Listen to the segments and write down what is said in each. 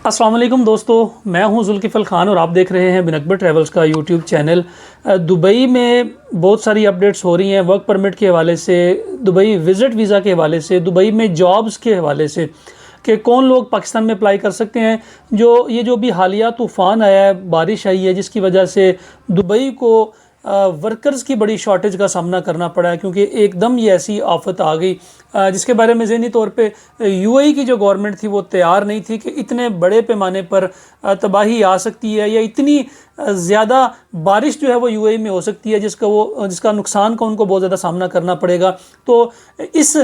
अस्सलाम वालेकुम दोस्तों, मैं हूं जुल्किफ़ल ख़ान और आप देख रहे हैं बिन अकबर ट्रैवल्स का यूट्यूब चैनल। दुबई में बहुत सारी अपडेट्स हो रही हैं वर्क परमिट के हवाले से, दुबई विज़िट वीज़ा के हवाले से, दुबई में जॉब्स के हवाले से कि कौन लोग पाकिस्तान में अप्लाई कर सकते हैं। जो भी हालिया तूफ़ान आया है, बारिश आई है, जिसकी वजह से दुबई को वर्कर्स की बड़ी शॉर्टेज का सामना करना पड़ा है, क्योंकि एकदम ये ऐसी आफत आ गई जिसके बारे में ज़हनी तौर पे यूएई की जो गवर्नमेंट थी वो तैयार नहीं थी कि इतने बड़े पैमाने पर तबाही आ सकती है या इतनी ज़्यादा बारिश जो है वो यूएई में हो सकती है जिसका नुकसान का उनको बहुत ज़्यादा सामना करना पड़ेगा। तो इस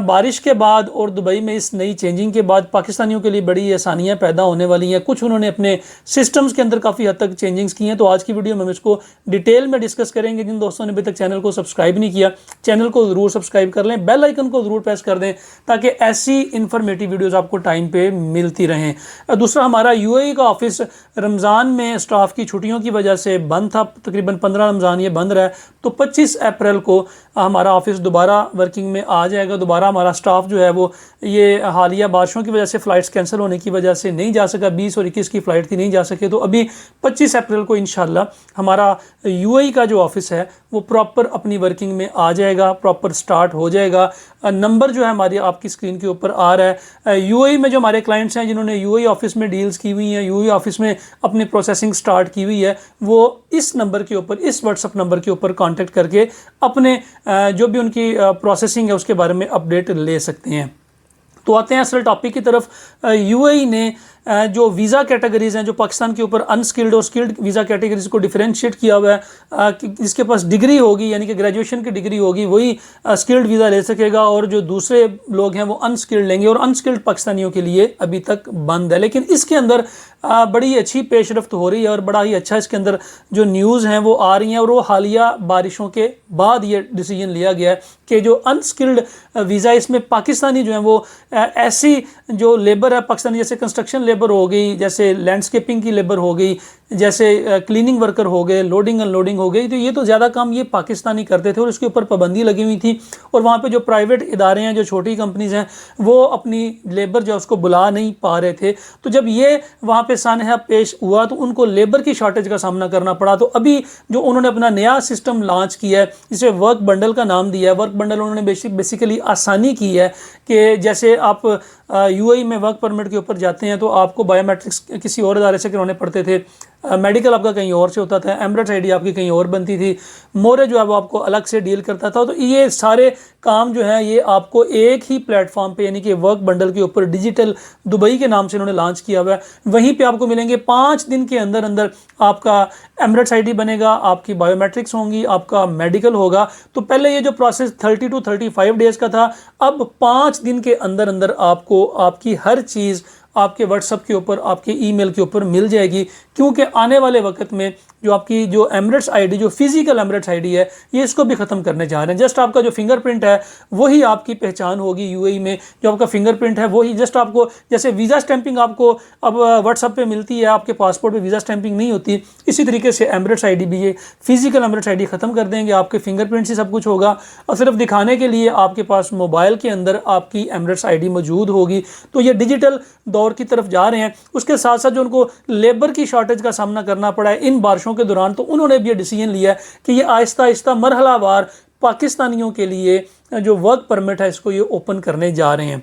बारिश के बाद और दुबई में इस नई चेंजिंग के बाद पाकिस्तानियों के लिए बड़ी आसानियाँ पैदा होने वाली हैं। कुछ उन्होंने अपने सिस्टम्स के अंदर काफ़ी हद तक चेंजिंग्स की हैं। तो आज की वीडियो में हम इसको डिटेल में डिस्कस करेंगे। जिन दोस्तों ने अभी तक चैनल को सब्सक्राइब नहीं किया, चैनल को ज़रूर सब्सक्राइब कर लें, बेल आइकन को ज़रूर प्रेस कर दें ताकि ऐसी इन्फॉर्मेटिव वीडियोस आपको टाइम पे मिलती रहें। दूसरा, हमारा यूएई का ऑफिस रमज़ान में स्टाफ की छुट्टियों की वजह से बंद था, तकरीबन 15 रमज़ान ये बंद रहा है। तो 25 अप्रैल को हमारा ऑफिस दोबारा वर्किंग में आ जाएगा। दोबारा हमारा स्टाफ जो है वो ये हालिया बारिशों की वजह से फ़्लाइट्स कैंसिल होने की वजह से नहीं जा सका। 20 और 21 की फ़्लाइट थी, नहीं जा सके। तो अभी 25 अप्रैल को इंशाल्लाह हमारा यूएई का जो ऑफिस है वो प्रॉपर अपनी वर्किंग में आ जाएगा, प्रॉपर स्टार्ट हो जाएगा। नंबर जो है हमारी आपकी स्क्रीन के ऊपर आ रहा है। यूएई में जो हमारे क्लाइंट्स हैं जिन्होंने यूएई ऑफिस में डील्स की हुई हैं, यूएई ऑफिस में अपनी प्रोसेसिंग स्टार्ट की हुई है, वो इस नंबर के ऊपर, इस व्हाट्सअप नंबर के ऊपर कांटेक्ट करके अपने जो भी उनकी प्रोसेसिंग है उसके बारे में अपडेट ले सकते हैं। तो आते हैं असल टॉपिक की तरफ। यूएई ने जो वीज़ा कैटेगरीज़ हैं, जो पाकिस्तान के ऊपर अनस्किल्ड और स्किल्ड वीज़ा कैटेगरीज को डिफरेंशिएट किया हुआ है कि जिसके पास डिग्री होगी यानी कि ग्रेजुएशन की डिग्री होगी वही स्किल्ड वीज़ा ले सकेगा, और जो दूसरे लोग हैं वो अनस्किल्ड लेंगे। और अनस्किल्ड पाकिस्तानियों के लिए अभी तक बंद है। लेकिन इसके अंदर बड़ी अच्छी पेशरफ्त हो रही है और बड़ा ही अच्छा इसके अंदर जो न्यूज़ हैं वो आ रही हैं। और वो हालिया बारिशों के बाद ये डिसीजन लिया गया है कि जो अनस्किल्ड वीज़ा, इसमें पाकिस्तानी जो है वो ऐसी जो लेबर है पाकिस्तानी, जैसे कंस्ट्रक्शन लेबर हो गई, जैसे लैंडस्केपिंग की लेबर हो गई, जैसे क्लीनिंग वर्कर हो गए, लोडिंग अनलोडिंग हो गई, तो ये तो ज़्यादा काम ये पाकिस्तानी करते थे और इसके ऊपर पाबंदी लगी हुई थी। और वहाँ पे जो प्राइवेट इदारे हैं, जो छोटी कंपनीज हैं, वो अपनी लेबर जो उसको बुला नहीं पा रहे थे। तो जब ये वहाँ पे सानहा पेश हुआ तो उनको लेबर की शॉर्टेज का सामना करना पड़ा। तो अभी जो उन्होंने अपना नया सिस्टम लॉन्च किया है, जिसे वर्क बंडल का नाम दिया है। वर्क बंडल उन्होंने बेसिकली आसानी की है कि जैसे आप यूएई में वर्क परमिट के ऊपर जाते हैं तो आपको बायोमेट्रिक्स किसी और इदारे से करवाने पड़ते थे, मेडिकल आपका कहीं और से होता था, एमरेट्स आईडी आपकी कहीं और बनती थी, मोरे जो है वो आपको अलग से डील करता था। तो ये सारे काम जो है ये आपको एक ही प्लेटफॉर्म पे यानी कि वर्क बंडल के ऊपर डिजिटल दुबई के नाम से इन्होंने लॉन्च किया हुआ है। वहीं पे आपको मिलेंगे 5 दिन के अंदर अंदर आपका एमरेट्स आईडी बनेगा, आपकी बायोमेट्रिक्स होंगी, आपका मेडिकल होगा। तो पहले ये जो प्रोसेस 30 to 35 डेज़ का था, अब 5 दिन के अंदर अंदर आपको आपकी हर चीज़ आपके व्हाट्सएप के ऊपर, आपके ईमेल के ऊपर मिल जाएगी। क्योंकि आने वाले वक्त में जो आपकी जो एमरेट्स आईडी, जो फिजिकल एमरेट्स आईडी है, ये इसको भी ख़त्म करने जा रहे हैं। जस्ट आपका जो फिंगरप्रिंट है वही आपकी पहचान होगी यूएई में। जो आपका फिंगरप्रिंट है वही, जस्ट आपको जैसे वीज़ा स्टैंपिंग आपको अब व्हाट्सएप पे मिलती है, आपके पासपोर्ट पे वीज़ा स्टैंपिंग नहीं होती, इसी तरीके से एमरेट्स आईडी भी, ये फिजिकल एमरेट्स आईडी ख़त्म कर देंगे। आपके फिंगरप्रिंट से सब कुछ होगा और सिर्फ दिखाने के लिए आपके पास मोबाइल के अंदर आपकी एमरेट्स आईडी मौजूद होगी। तो ये डिजिटल दौर की तरफ जा रहे हैं। उसके साथ साथ जो उनको लेबर की शॉर्टेज का सामना करना पड़ा है इन बारिशों के दौरान, तो उन्होंने भी ये डिसीजन लिया है कि ये आहिस्ता आहिस्ता मरहलावार पाकिस्तानियों के लिए जो वर्क परमिट है इसको ये ओपन करने जा रहे हैं।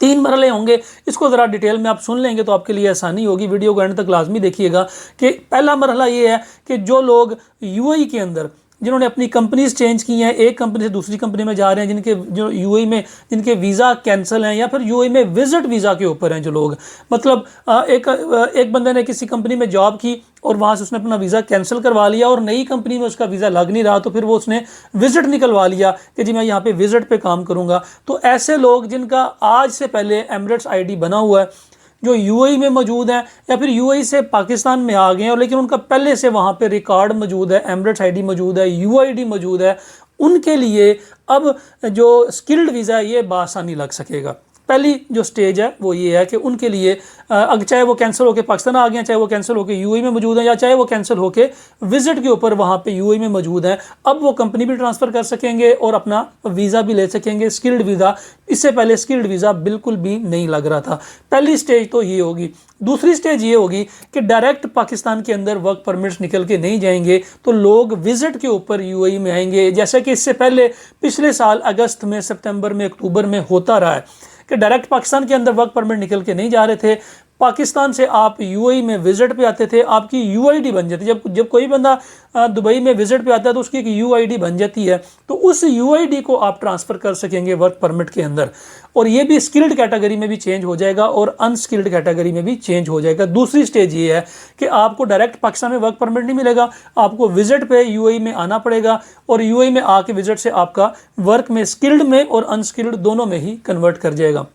3 मरहले होंगे, इसको ज़रा डिटेल में आप सुन लेंगे तो आपके लिए आसानी होगी। वीडियो को एंड तक लाजमी देखिएगा कि पहला मरहला ये है कि जो लोग यूएई के अंदर जिन्होंने अपनी कंपनीज चेंज की हैं, एक कंपनी से दूसरी कंपनी में जा रहे हैं, जिनके जो यूएई में जिनके वीज़ा कैंसिल हैं या फिर यूएई में विजिट वीज़ा के ऊपर हैं जो लोग, मतलब एक बंदे ने किसी कंपनी में जॉब की और वहाँ से उसने अपना वीज़ा कैंसिल करवा लिया और नई कंपनी में उसका वीज़ा लग नहीं रहा, तो फिर वो उसने विजिट निकलवा लिया कि जी मैं यहाँ पे विजिट पे काम करूँगा। तो ऐसे लोग जिनका आज से पहले एमरेट्स आईडी बना हुआ है, जो यूएई में मौजूद हैं या फिर यूएई से पाकिस्तान में आ गए हैं और लेकिन उनका पहले से वहाँ पे रिकॉर्ड मौजूद है, एमरेट्स आईडी मौजूद है, यूआईडी मौजूद है, उनके लिए अब जो स्किल्ड वीज़ा है ये बासानी लग सकेगा। पहली जो स्टेज है वो ये है कि उनके लिए अगर चाहे वो कैंसिल होकर पाकिस्तान आ गए, चाहे वो कैंसिल होकर यूएई में मौजूद हैं, या चाहे वो कैंसिल होकर विजिट के ऊपर वहाँ पे यूएई में मौजूद हैं, अब वो कंपनी भी ट्रांसफ़र कर सकेंगे और अपना वीज़ा भी ले सकेंगे, स्किल्ड वीज़ा। इससे पहले स्किल्ड वीज़ा बिल्कुल भी नहीं लग रहा था। पहली स्टेज तो ये होगी। दूसरी स्टेज ये होगी कि डायरेक्ट पाकिस्तान के अंदर वर्क परमिट्स निकल के नहीं जाएंगे, तो लोग विजिट के ऊपर यूएई में आएंगे, जैसा कि इससे पहले पिछले साल अगस्त में, सितंबर में, अक्टूबर में होता रहा है कि डायरेक्ट पाकिस्तान के अंदर वर्क परमिट निकल के नहीं जा रहे थे। पाकिस्तान से आप यूएई में विजिट पे आते थे, आपकी यूआईडी बन जाती। जब कोई बंदा दुबई में विजिट पे आता है तो उसकी एक यूआईडी बन जाती है, तो उस यूआईडी को आप ट्रांसफ़र कर सकेंगे वर्क परमिट के अंदर। और ये भी स्किल्ड कैटेगरी में भी चेंज हो जाएगा और अनस्किल्ड कैटेगरी में भी चेंज हो जाएगा। दूसरी स्टेज ये है कि आपको डायरेक्ट पाकिस्तान में वर्क परमिट नहीं मिलेगा, आपको विजिट पे यूएई में आना पड़ेगा, और यूएई में आके विजिट से आपका वर्क में स्किल्ड में और अनस्किल्ड दोनों में ही कन्वर्ट कर जाएगा।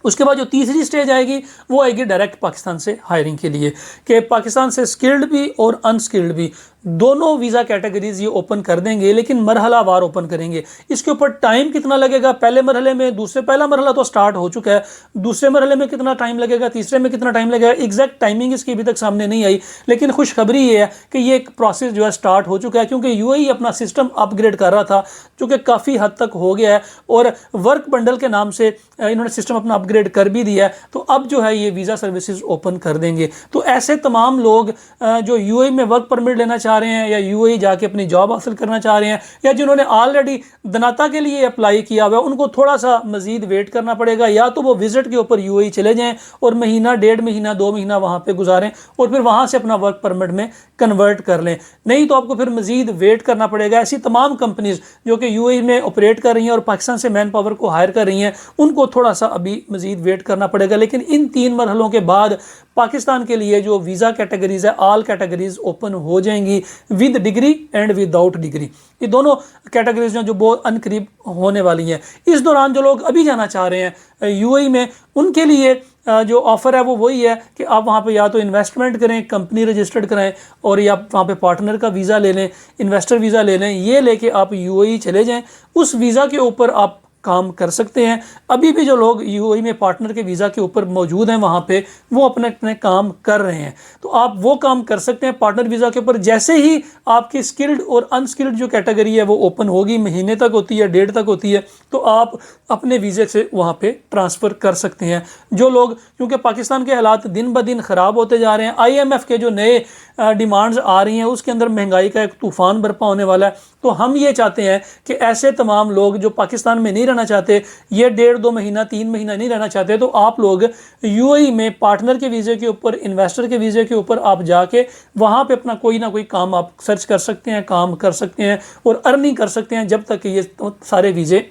उसके बाद जो तीसरी स्टेज आएगी वो आएगी डायरेक्ट पाकिस्तान से हायरिंग के लिए, कि पाकिस्तान से स्किल्ड भी और अनस्किल्ड भी दोनों वीज़ा कैटेगरीज ये ओपन कर देंगे, लेकिन मरहला वार ओपन करेंगे। इसके ऊपर टाइम कितना लगेगा, पहले मरहले में, पहला मरहला तो स्टार्ट हो चुका है, दूसरे मरहले में कितना टाइम लगेगा, तीसरे में कितना टाइम लगेगा, एग्जैक्ट टाइमिंग इसकी अभी तक सामने नहीं आई। लेकिन खुशखबरी ये है कि ये एक प्रोसेस जो है स्टार्ट हो चुका है, क्योंकि यूएई अपना सिस्टम अपग्रेड कर रहा था, जो कि काफ़ी हद तक हो गया है, और वर्क बंडल के नाम से इन्होंने सिस्टम अपना अपग्रेड कर भी दिया है। तो अब जो है ये वीज़ा सर्विसेज ओपन कर देंगे। तो ऐसे तमाम लोग जो यूएई में वर्क परमिट लेना चाह रहे हैं, या यूएई जाके अपनी जॉब हासिल करना चाह रहे हैं, या जिन्होंने ऑलरेडी दनाता के लिए अप्लाई किया हुआ है, उनको थोड़ा सा मजीद वेट करना पड़ेगा। या तो वो विजिट के ऊपर यूएई चले जाएं और महीना, 1.5 महीना, 2 महीना वहाँ पे गुजारें और फिर वहाँ से अपना वर्क परमिट में कन्वर्ट कर लें, नहीं तो आपको फिर मजीद वेट करना पड़ेगा। ऐसी तमाम कंपनीज जो कि यूएई में ऑपरेट कर रही हैं और पाकिस्तान से मैन पावर को हायर कर रही हैं, उनको थोड़ा सा अभी मजीद वेट करना पड़ेगा। लेकिन इन 3 मरहलों के बाद पाकिस्तान के लिए जो वीज़ा कैटेगरीज है, ऑल कैटेगरीज ओपन हो जाएंगी, with degree and without degree. ये दोनों कैटेगरीज जो बहुत अनकरीब होने वाली हैं। इस दौरान जो लोग अभी जाना चाह रहे हैं यूएई में, उनके लिए जो ऑफ़र है वो वही है कि आप वहाँ पे या तो इन्वेस्टमेंट करें, कंपनी रजिस्टर्ड कराएं, और या वहाँ पे पार्टनर का वीज़ा ले लें, इन्वेस्टर वीज़ा ले लें। ये लेके आप यूएई चले जाएं, उस वीज़ा के ऊपर आप काम कर सकते हैं। अभी भी जो लोग यूएई में पार्टनर के वीज़ा के ऊपर मौजूद हैं वहाँ पे, वो अपने अपने काम कर रहे हैं, तो आप वो काम कर सकते हैं पार्टनर वीज़ा के ऊपर। जैसे ही आपकी स्किल्ड और अनस्किल्ड जो कैटेगरी है वो ओपन होगी, महीने तक होती है, 1.5 तक होती है, तो आप अपने वीज़े से वहाँ पे ट्रांसफ़र कर सकते हैं। जो लोग, क्योंकि पाकिस्तान के हालात दिन ब दिन ख़राब होते जा रहे हैं, IMF के जो नए डिमांड्स आ रही हैं उसके अंदर महंगाई का एक तूफ़ान बरपा होने वाला है, तो हम ये चाहते हैं कि ऐसे तमाम लोग जो पाकिस्तान में नहीं रहना चाहते, ये 1.5-2 महीना, 3 महीना नहीं रहना चाहते, तो आप लोग यूएई में पार्टनर के वीज़े के ऊपर, इन्वेस्टर के वीज़े के ऊपर आप जाके वहाँ पे अपना कोई ना कोई काम आप सर्च कर सकते हैं, काम कर सकते हैं और अर्निंग कर सकते हैं, जब तक ये सारे वीज़े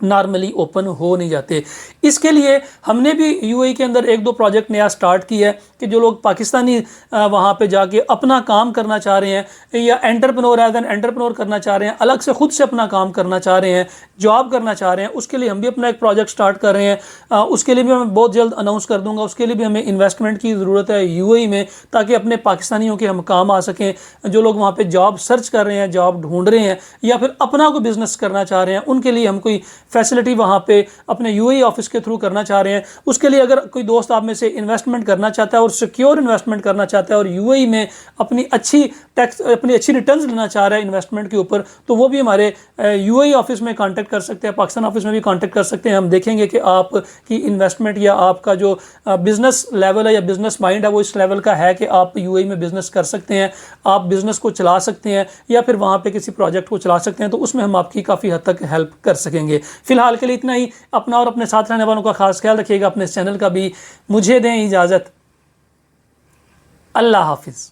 नॉर्मली ओपन हो नहीं जाते। इसके लिए हमने भी यूएई के अंदर 1-2 प्रोजेक्ट नया स्टार्ट किया है कि जो लोग पाकिस्तानी वहाँ पे जाके अपना काम करना चाह रहे हैं, या एंटरप्रेन्योर एज एन एंटरप्रेन्योर करना चाह रहे हैं, अलग से खुद से अपना काम करना चाह रहे हैं, जॉब करना चाह रहे हैं, उसके लिए हम भी अपना एक प्रोजेक्ट स्टार्ट कर रहे हैं। उसके लिए भी मैं बहुत जल्द अनाउंस कर दूँगा। उसके लिए भी हमें इन्वेस्टमेंट की ज़रूरत है यूएई में, ताकि अपने पाकिस्तानियों के हम काम आ सकें। जो लोग वहाँ पर जॉब सर्च कर रहे हैं, जॉब ढूंढ रहे हैं, या फिर अपना कोई बिज़नेस करना चाह रहे हैं, उनके लिए हम कोई फैसिलिटी वहाँ पे अपने यूएई ऑफिस के थ्रू करना चाह रहे हैं। उसके लिए अगर कोई दोस्त आप में से इन्वेस्टमेंट करना चाहता है और सिक्योर इन्वेस्टमेंट करना चाहता है और यूएई में अपनी अच्छी रिटर्न्स लेना चाह रहा है इन्वेस्टमेंट के ऊपर, तो वो भी हमारे यूएई ऑफिस में कांटेक्ट कर सकते हैं, पाकिस्तान ऑफिस में भी कांटेक्ट कर सकते हैं। हम देखेंगे कि आपकी इन्वेस्टमेंट या आपका जो बिज़नेस लेवल है या बिज़नेस माइंड है वो इस लेवल का है कि आप यूएई में बिज़नेस कर सकते हैं, आप बिज़नेस को चला सकते हैं, या फिर वहाँ पे किसी प्रोजेक्ट को चला सकते हैं, तो उसमें हम आपकी काफ़ी हद तक हेल्प कर सकेंगे। फिलहाल के लिए इतना ही। अपना और अपने साथ रहने वालों का खास ख्याल रखिएगा, अपने इस चैनल का भी। मुझे दें इजाज़त। अल्लाह हाफिज़।